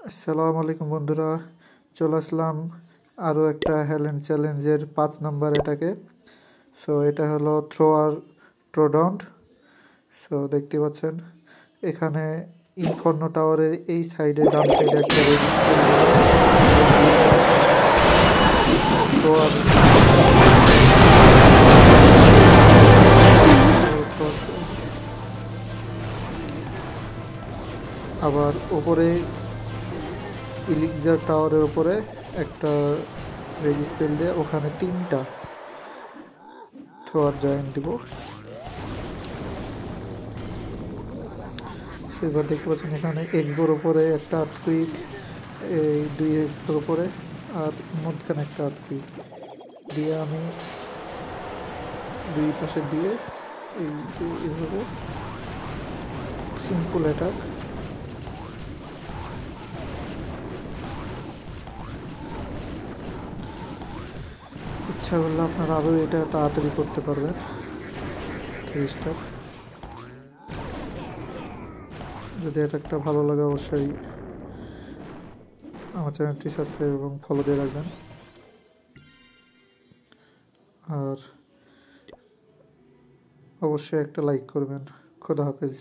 আসসালামু আলাইকুম বন্ধুরা, চলে আসলাম আরও একটা হ্যালেন্ড চ্যালেঞ্জের 5 নম্বর এটাকে। সো এটা হলো থ্রোয়ার ট্রোডন্ট। সো দেখতে পাচ্ছেন এখানে ইনফর্নো টাওয়ারের এই সাইডে ডান সাইডে একটা থ্রোয়ার আবার ওপরে ইলিকজার টাওয়ারের উপরে একটা রেজিস্পেল দিয়ে ওখানে 3টা থ্রোয়ার জয়েন্ট দিব। এবার দেখতে পাচ্ছেন এখানে এক্সবোর উপরে একটা আর্থকুইক, এই 2 এক্সবোর উপরে আর মধ্যখানে একটা আর্থকুইক দিয়ে আমি 2 পাশে দিয়ে এই যে এভাবে সিম্পল অ্যাটাক। ইচ্ছা করলে আপনারা আরও এটা তাড়াতাড়ি করতে পারবেন। 3 স্টার। যদি অ্যাটাকটা ভালো লাগে অবশ্যই আমার চ্যানেলটি সাবস্ক্রাইব এবং ফলো দিয়ে রাখবেন। আর অবশ্যই একটা লাইক করবেন। খোদা হাফেজ।